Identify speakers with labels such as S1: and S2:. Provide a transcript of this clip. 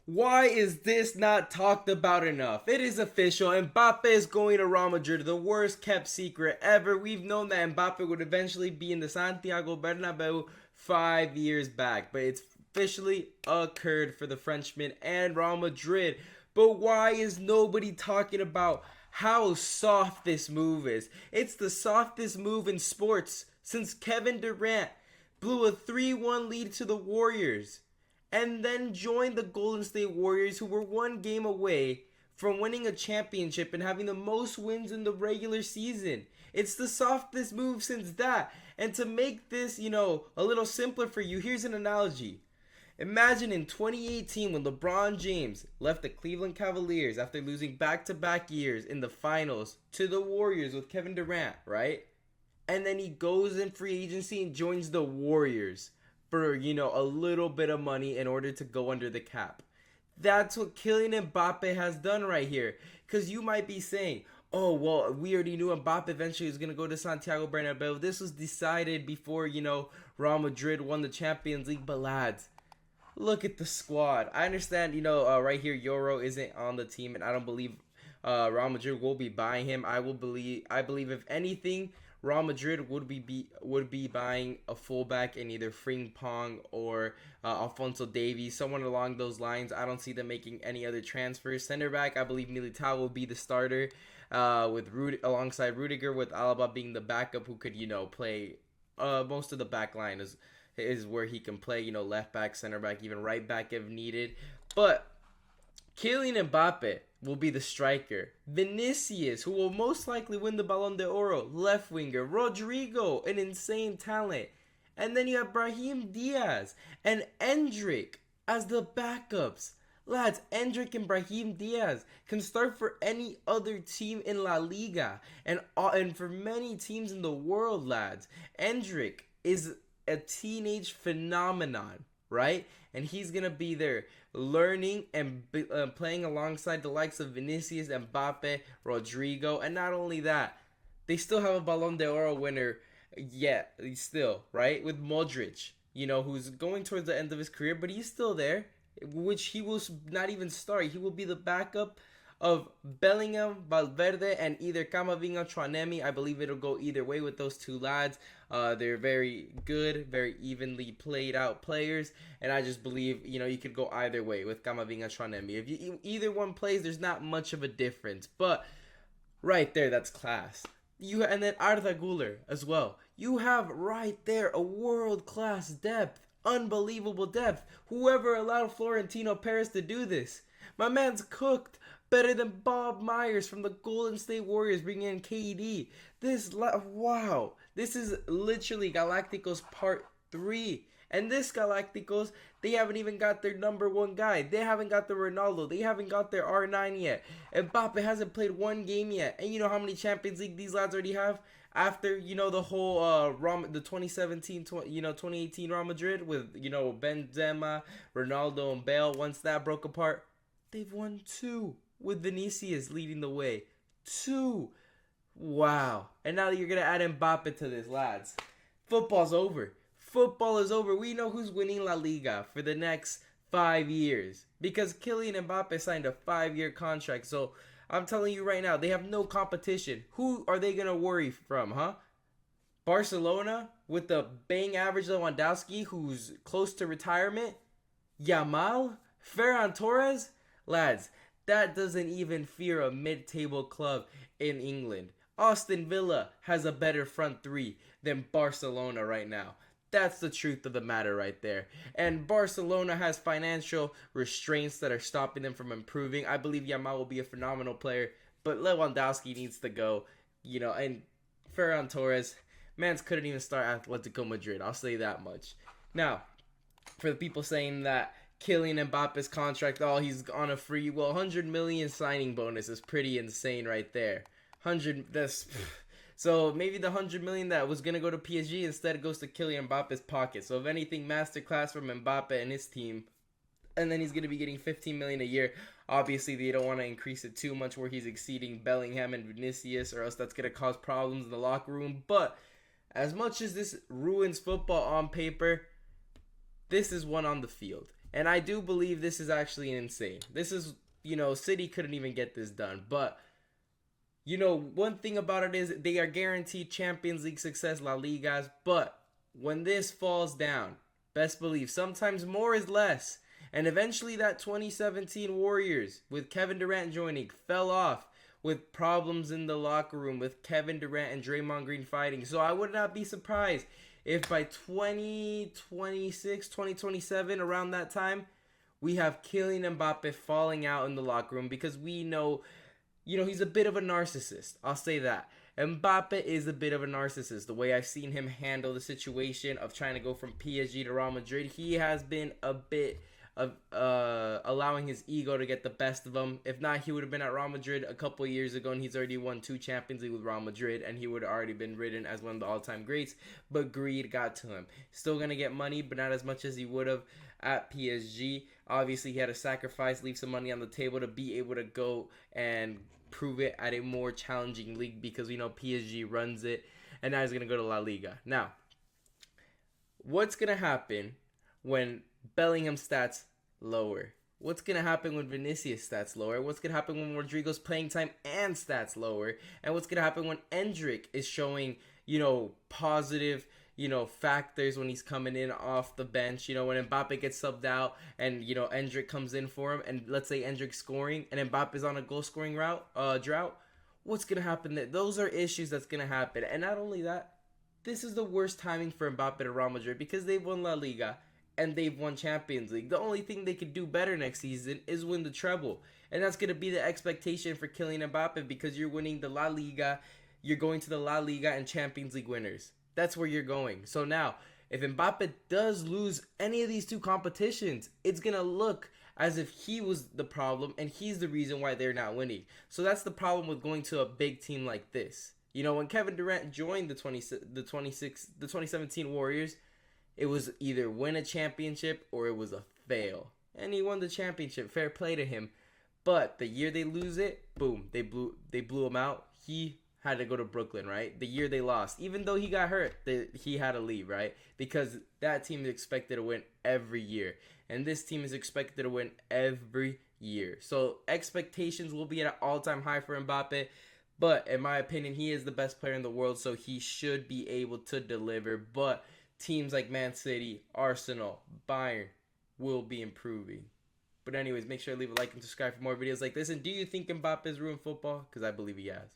S1: Why is this not talked about enough? It is official. Mbappe is going to Real Madrid, the worst kept secret ever. We've known that Mbappe would eventually be in the Santiago Bernabeu 5 years back, but it's officially occurred for the Frenchman and Real Madrid. But why is nobody talking about how soft this move is? It's the softest move in sports since Kevin Durant blew a 3-1 lead to the Warriors and then joined the Golden State Warriors, who were one game away from winning a championship and having the most wins in the regular season. It's the softest move since that. And to make this, a little simpler for you, here's an analogy. Imagine in 2018 when LeBron James left the Cleveland Cavaliers after losing back-to-back years in the finals to the Warriors with Kevin Durant, right? And then he goes in free agency and joins the Warriors for, a little bit of money in order to go under the cap. That's what Kylian Mbappe has done right here. Because you might be saying, oh, well, we already knew Mbappe eventually was going to go to Santiago Bernabeu. This was decided before, Real Madrid won the Champions League. But lads, look at the squad. I understand, right here, Euro isn't on the team, and I don't believe Real Madrid will be buying him. I believe if anything, Real Madrid would be buying a fullback in either Frimpong or Alphonso Davies, someone along those lines. I don't see them making any other transfers. Center back, I believe Militao will be the starter alongside Rudiger, with Alaba being the backup who could play most of the back line is where he can play, left back, center back, even right back if needed. But Kylian Mbappe will be the striker. Vinicius, who will most likely win the Ballon d'Oro, left winger. Rodrigo, an insane talent. And then you have Brahim Diaz and Endrick as the backups. Lads, Endrick and Brahim Diaz can start for any other team in La Liga and for many teams in the world, lads. Endrick is a teenage phenomenon, right? And he's going to be there learning and playing alongside the likes of Vinicius, Mbappe, Rodrigo. And not only that, they still have a Ballon d'Oro winner yet, still, right? With Modric, who's going towards the end of his career, but he's still there, which he will not even start. He will be the backup of Bellingham, Valverde, and either Camavinga, Tchouaméni. I believe it'll go either way with those two lads. They're very good, very evenly played out players, and I just believe, you could go either way with Camavinga, Tchouaméni. If either one plays, there's not much of a difference, but right there, that's class. And then Arda Güler as well. You have right there a world-class depth, unbelievable depth. Whoever allowed Florentino Perez to do this? My man's cooked. Better than Bob Myers from the Golden State Warriors bringing in KD. Wow. This is literally Galacticos Part 3. And this Galacticos, they haven't even got their number one guy. They haven't got the Ronaldo. They haven't got their R9 yet. And Mbappe hasn't played one game yet. And you know how many Champions League these lads already have? After, the whole the 2017, 2018 Real Madrid with, Benzema, Ronaldo, and Bale. Once that broke apart, they've won 2. With Vinicius leading the way. 2. Wow. And now you're going to add Mbappe to this, lads. Football's over. Football is over. We know who's winning La Liga for the next 5 years. Because Kylian Mbappe signed a 5-year contract. So I'm telling you right now, they have no competition. Who are they going to worry from, huh? Barcelona with the bang average Lewandowski, who's close to retirement? Yamal? Ferran Torres? Lads, that doesn't even fear a mid-table club in England. Aston Villa has a better front three than Barcelona right now. That's the truth of the matter right there. And Barcelona has financial restraints that are stopping them from improving. I believe Yamal will be a phenomenal player, but Lewandowski needs to go. And Ferran Torres, mans couldn't even start Atletico Madrid. I'll say that much. Now, for the people saying that Kylian Mbappe's contract, he's on a free, 100 million signing bonus is pretty insane right there. So maybe the 100 million that was going to go to PSG instead goes to Kylian Mbappe's pocket. So if anything, masterclass from Mbappe and his team. And then he's going to be getting 15 million a year. Obviously, they don't want to increase it too much where he's exceeding Bellingham and Vinicius, or else that's going to cause problems in the locker room. But as much as this ruins football on paper, this is one on the field. And I do believe this is actually insane. This is, City couldn't even get this done. But, one thing about it is they are guaranteed Champions League success, La Ligas. But when this falls down, best believe sometimes more is less. And eventually that 2017 Warriors with Kevin Durant joining fell off with problems in the locker room with Kevin Durant and Draymond Green fighting. So I would not be surprised if by 2026, 2027, around that time, we have Kylian Mbappe falling out in the locker room because we know, he's a bit of a narcissist. I'll say that. Mbappe is a bit of a narcissist. The way I've seen him handle the situation of trying to go from PSG to Real Madrid, he has been a bit of allowing his ego to get the best of him. If not, he would have been at Real Madrid a couple of years ago, and he's already won 2 Champions League with Real Madrid, and he would have already been written as one of the all-time greats. But greed got to him. Still gonna get money, but not as much as he would have at PSG. Obviously, he had to sacrifice, leave some money on the table to be able to go and prove it at a more challenging league because we know PSG runs it, and now he's gonna go to La Liga. Now, what's gonna happen when Bellingham stats lower? What's going to happen when Vinicius stats lower? What's going to happen when Rodrigo's playing time and stats lower? And what's going to happen when Endrick is showing, positive, factors when he's coming in off the bench? When Mbappe gets subbed out and, Endrick comes in for him, and let's say Endrick's scoring and Mbappe's on a goal-scoring drought, what's going to happen there? Those are issues that's going to happen. And not only that, this is the worst timing for Mbappe to Real Madrid because they've won La Liga and they've won Champions League. The only thing they could do better next season is win the treble. And that's going to be the expectation for Kylian Mbappe because you're winning the La Liga. You're going to the La Liga and Champions League winners. That's where you're going. So now, if Mbappe does lose any of these 2 competitions, it's going to look as if he was the problem and he's the reason why they're not winning. So that's the problem with going to a big team like this. When Kevin Durant joined the 2017 Warriors, it was either win a championship or it was a fail. And he won the championship. Fair play to him. But the year they lose it, boom, they blew him out. He had to go to Brooklyn, right? The year they lost, even though he got hurt, he had to leave, right? Because that team is expected to win every year. And this team is expected to win every year. So expectations will be at an all-time high for Mbappe. But in my opinion, he is the best player in the world, so he should be able to deliver. But teams like Man City, Arsenal, Bayern will be improving. But anyways, make sure to leave a like and subscribe for more videos like this. And do you think Mbappe has ruined football? Because I believe he has.